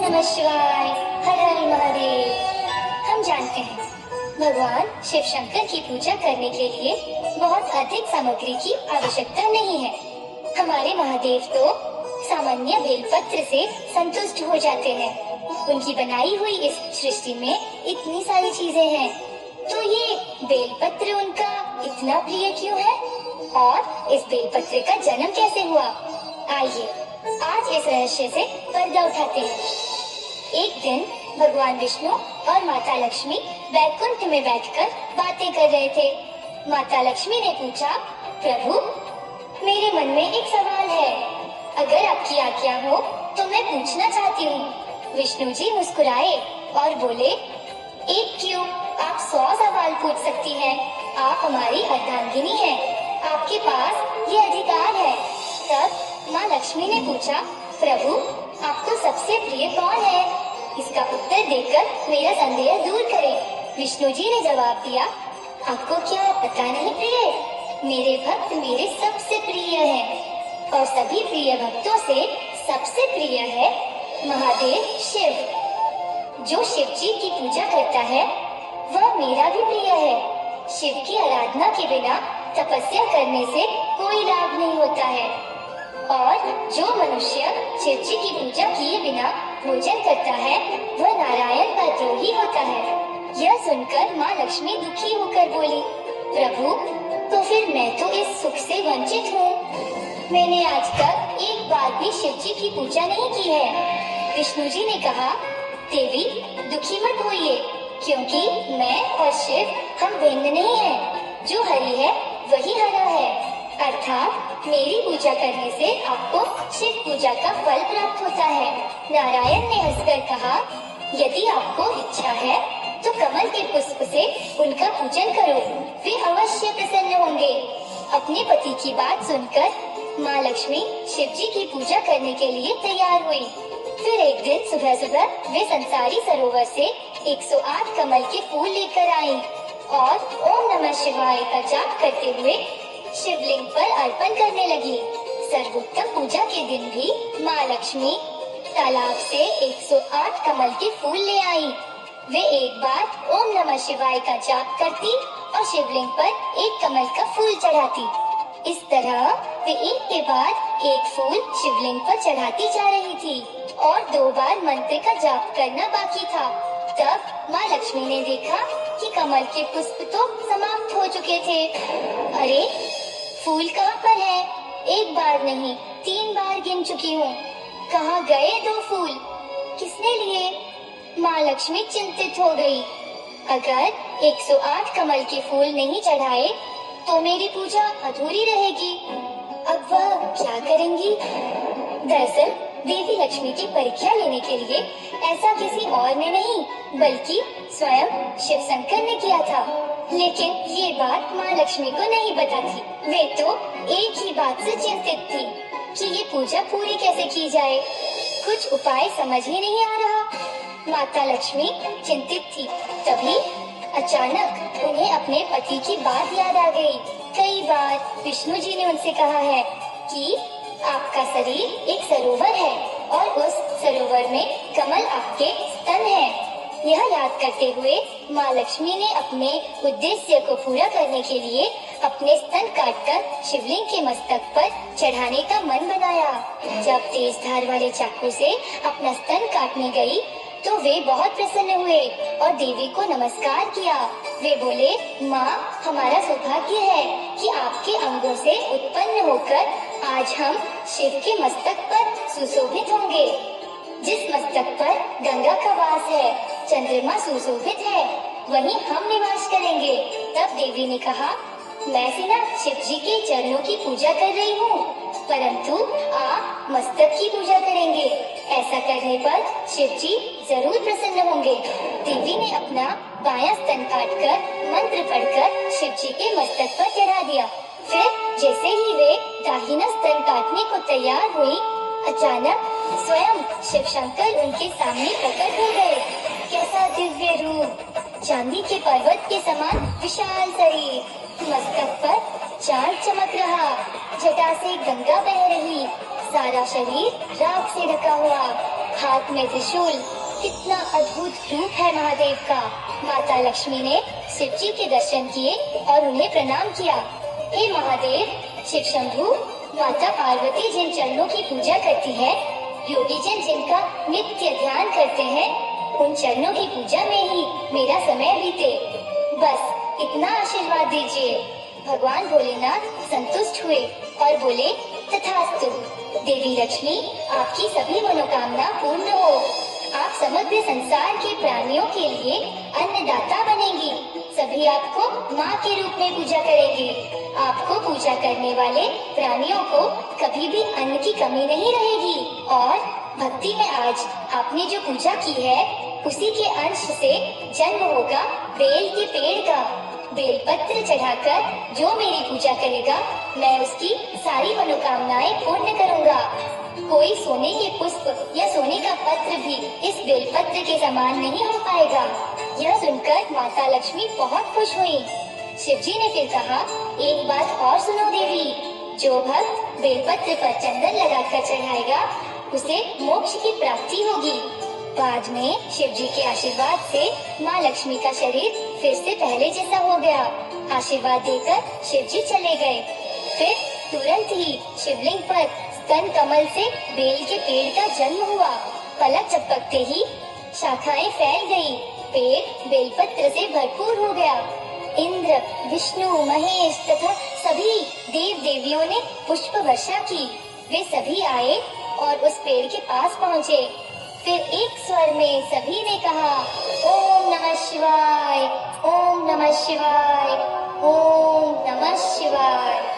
नमः शिवाय। हर हर महादेव। हम जानते हैं भगवान शिव शंकर की पूजा करने के लिए बहुत अधिक सामग्री की आवश्यकता नहीं है। हमारे महादेव तो सामान्य बेलपत्र से संतुष्ट हो जाते हैं। उनकी बनाई हुई इस सृष्टि में इतनी सारी चीजें हैं, तो ये बेलपत्र उनका इतना प्रिय क्यों है और इस बेलपत्र का जन्म कैसे हुआ? आइए आज इस रहस्य से पर्दा उठाते हैं। एक दिन भगवान विष्णु और माता लक्ष्मी वैकुंठ में बैठकर बातें कर रहे थे। माता लक्ष्मी ने पूछा, प्रभु मेरे मन में एक सवाल है, अगर आपकी आज्ञा हो तो मैं पूछना चाहती हूँ। विष्णु जी मुस्कुराए और बोले, एक क्यों, आप 100 सवाल पूछ सकती हैं। आप हमारी अर्धांगिनी हैं, आपके पास ये अधिकार है। तब माँ लक्ष्मी ने पूछा, प्रभु आपको सबसे प्रिय कौन है? इसका उत्तर देकर मेरा संदेह दूर करें। विष्णु जी ने जवाब दिया, आपको क्या पता नहीं प्रिय, मेरे भक्त मेरे सबसे प्रिय हैं और सभी प्रिय भक्तों से सबसे प्रिय है महादेव शिव। जो शिव जी की पूजा करता है वह मेरा भी प्रिय है। शिव की आराधना के बिना तपस्या करने से कोई लाभ नहीं होता है और जो मनुष्य शिव जी की पूजा किए बिना भोजन करता है वह नारायण का द्रोही होता है। यह सुनकर माँ लक्ष्मी दुखी होकर बोली, प्रभु तो फिर मैं तो इस सुख से वंचित हूँ। मैंने आज तक एक बार भी शिव जी की पूजा नहीं की है। विष्णु जी ने कहा, देवी दुखी मत होइए, क्योंकि मैं और शिव हम भिन्न नहीं हैं। जो हरि है वही हरा है, अर्थात मेरी पूजा करने से आपको शिव पूजा का फल प्राप्त होता है। नारायण ने हंसकर कहा, यदि आपको इच्छा है तो कमल के पुष्प से उनका पूजन करो, वे अवश्य प्रसन्न होंगे। अपने पति की बात सुनकर माँ लक्ष्मी शिव जी की पूजा करने के लिए तैयार हुई। फिर एक दिन सुबह सुबह वे संसारी सरोवर से 108 कमल के फूल लेकर आईं और ओम नमः शिवाय का जाप करते हुए शिवलिंग पर अर्पण करने लगी। सर्वोत्तम पूजा के दिन भी माँ लक्ष्मी तालाब से 108 कमल के फूल ले आई। वे एक बार ओम नमः शिवाय का जाप करती और शिवलिंग पर एक कमल का फूल चढ़ाती। इस तरह वे एक के बाद एक फूल शिवलिंग पर चढ़ाती जा रही थी और 2 बार मंत्र का जाप करना बाकी था। तब माँ लक्ष्मी ने देखा कि कमल के पुष्प तो समाप्त हो चुके थे। अरे फूल कहाँ पर है? एक बार नहीं 3 बार गिन चुकी हूँ, कहाँ गए 2 फूल? किसने लिए? माँ लक्ष्मी चिंतित हो गई। अगर 108 कमल के फूल नहीं चढ़ाए तो मेरी पूजा अधूरी रहेगी। अब वह क्या करेंगी? दरअसल देवी लक्ष्मी की परीक्षा लेने के लिए ऐसा किसी और ने नहीं बल्कि स्वयं शिव शंकर ने किया था। लेकिन ये बात माँ लक्ष्मी को नहीं पता थी। वे तो एक ही बात से चिंतित थी कि ये पूजा पूरी कैसे की जाए। कुछ उपाय समझ ही नहीं आ रहा। माता लक्ष्मी चिंतित थी। तभी अचानक उन्हें अपने पति की बात याद आ गई। कई बार विष्णु जी ने उनसे कहा है कि आपका शरीर एक सरोवर है और उस सरोवर में कमल आपके स्तन हैं। यह याद करते हुए माँ लक्ष्मी ने अपने उद्देश्य को पूरा करने के लिए अपने स्तन काटकर शिवलिंग के मस्तक पर चढ़ाने का मन बनाया। जब तेज धार वाले चाकू से अपना स्तन काटने गई तो वे बहुत प्रसन्न हुए और देवी को नमस्कार किया। वे बोले, माँ हमारा सौभाग्य है कि आपके अंगों से उत्पन्न होकर आज हम शिव के मस्तक पर सुशोभित होंगे। जिस मस्तक पर गंगा का वास है, चंद्रमा सुशोभित है, वहीं हम निवास करेंगे। तब देवी ने कहा, मैं सिना शिव जी के चरणों की पूजा कर रही हूँ, परंतु आप मस्तक की पूजा करेंगे। ऐसा करने पर शिव जी जरूर प्रसन्न होंगे। देवी ने अपना बायां स्तन काटकर मंत्र पढ़कर शिव जी के मस्तक पर चढ़ा दिया। फिर जैसे ही वे दाहिना स्तन काटने को तैयार हुई, अचानक स्वयं शिव शंकर उनके सामने प्रकट हो गए। कैसा दिव्य रूप! चांदी के पर्वत के समान विशाल शरीर, मस्तक पर चांद चमक रहा, जटा से गंगा बह रही, सारा शरीर राख से ढका हुआ। हाथ में त्रिशूल। कितना अद्भुत रूप है महादेव का। माता लक्ष्मी ने शिव जी के दर्शन किए और उन्हें प्रणाम किया। हे महादेव, शिव शंभू, माता पार्वती जिन चरणों की पूजा करती है, योगी जन जिनका नित्य ध्यान करते हैं, उन चरणों की पूजा में ही मेरा समय बीते। बस इतना आशीर्वाद दीजिए। भगवान भोलेनाथ संतुष्ट हुए और बोले, तथास्तु। देवी लक्ष्मी, आपकी सभी मनोकामना पूर्ण हो। आप समग्र संसार के प्राणियों के लिए अन्नदाता बनेंगी। सभी आपको माँ के रूप में पूजा करेंगे। आपको पूजा करने वाले प्राणियों को कभी भी अन्न की कमी नहीं रहेगी। और भक्ति में आज आपने जो पूजा की है, उसी के अंश से जन्म होगा बेल के पेड़ का। बेलपत्र चढ़ाकर जो मेरी पूजा करेगा, मैं उसकी सारी मनोकामनाएं पूर्ण करूंगा। कोई सोने के पुष्प या सोने का पत्र भी इस बेलपत्र के समान नहीं हो पाएगा। यह सुनकर माता लक्ष्मी बहुत खुश हुई। शिव जी ने फिर कहा, एक बात और सुनो देवी, जो भक्त बेलपत्र पर चंदन लगाकर चढ़ाएगा, उसे मोक्ष की प्राप्ति होगी। बाद में शिव जी के आशीर्वाद से माँ लक्ष्मी का शरीर फिर से पहले जैसा हो गया। आशीर्वाद देकर शिव जी चले गए। फिर तुरंत ही शिवलिंग पर स्तन कमल से बेल के पेड़ का जन्म हुआ। पलक झपकते ही शाखाएं फैल गई। पेड़ बेलपत्र से भरपूर हो गया। इंद्र, विष्णु, महेश तथा सभी देव देवियों ने पुष्प वर्षा की। वे सभी आए और उस पेड़ के पास पहुँचे। फिर एक स्वर में सभी ने कहा, ओम नमः शिवाय, ओम नमः शिवाय, ओम नमः शिवाय।